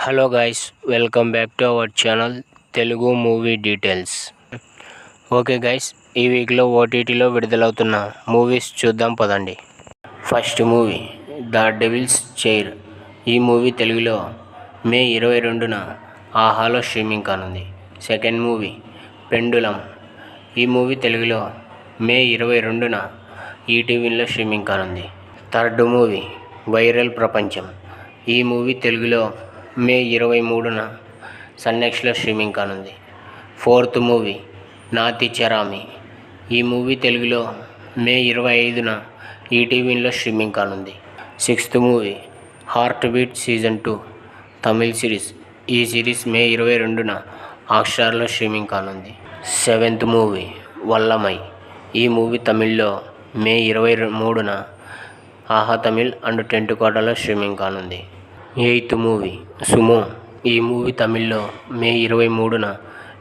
Hello guys, welcome back to our channel Telugu movie details. Okay guys, ఈ వీక్లో ఓటీటీలో విడుదలవుతున్న మూవీస్ చూద్దాం పదండి. First movie the devil's chair. ఈ మూవీ తెలుగులో మే 22న ఆహాలో స్ట్రీమింగ్ కానుంది. Second movie pendulum. ఈ మూవీ తెలుగులో మే 22న ఈటీవీలో స్ట్రీమింగ్ కానుంది. థర్డ్ మూవీ వైరల్ ప్రపంచం. ఈ మూవీ తెలుగులో మే 23న సన్నెక్స్లో స్ట్రీమింగ్ కానుంది. Fourth movie Nathi Charami. ఈ మూవీ తెలుగులో మే 25న ఈటీవీలో స్ట్రీమింగ్ కానుంది. Sixth movie heart beat season 2 Tamil series. ఈ సిరీస్ మే 22న హాట్‌స్టార్లో స్ట్రీమింగ్ కానుంది. Seventh movie Vallamai. ఈ మూవీ తమిళ్లో మే 23న ఆహా తమిళ్ అండ్ టెంట్ కోటాలో స్ట్రీమింగ్ కానుంది. Eighth movie Sumo. ఈ మూవీ తమిళ్లో మే 23న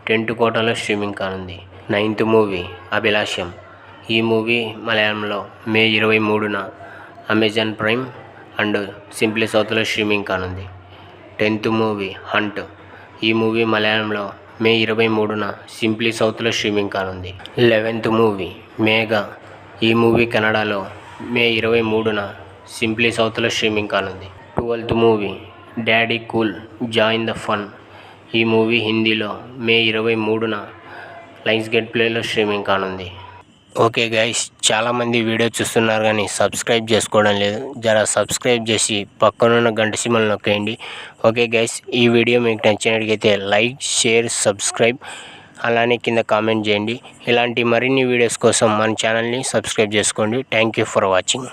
టెంట్ కోటాలో స్ట్రీమింగ్ కానుంది. Ninth movie Abhilasham. ఈ మూవీ మలయాళంలో మే 23న అమెజాన్ ప్రైమ్ అండ్ సింప్లీ సౌత్లో స్ట్రీమింగ్ కానుంది. Tenth movie hunt. ఈ మూవీ మలయాళంలో మే 23న సింప్లీ సౌత్లో స్ట్రీమింగ్ కానుంది. 11th మూవీ మేఘ. ఈ మూవీ కన్నడలో మే 23న సింప్లీ సౌత్లో స్ట్రీమింగ్ కానుంది. 12th movie daddy cool join the fun. ఈ మూవీ హిందీలో మే 23న లయన్స్ గేట్ ప్లేలో స్ట్రీమింగ్ కానుంది. ఓకే గైస్, చాలామంది వీడియో చూస్తున్నారు కానీ సబ్స్క్రైబ్ చేసుకోవడం లేదు. సబ్స్క్రైబ్ చేసి పక్కనున్న గంట సింబల్ నొక్కేయండి. ఓకే గైస్, ఈ వీడియో మీకు నచ్చినట్లయితే లైక్, షేర్, సబ్స్క్రైబ్, అలానే కింద కామెంట్ చేయండి. ఇలాంటి మరిన్ని వీడియోస్ కోసం మన ఛానల్ని సబ్స్క్రైబ్ చేసుకోండి. Thank you for watching.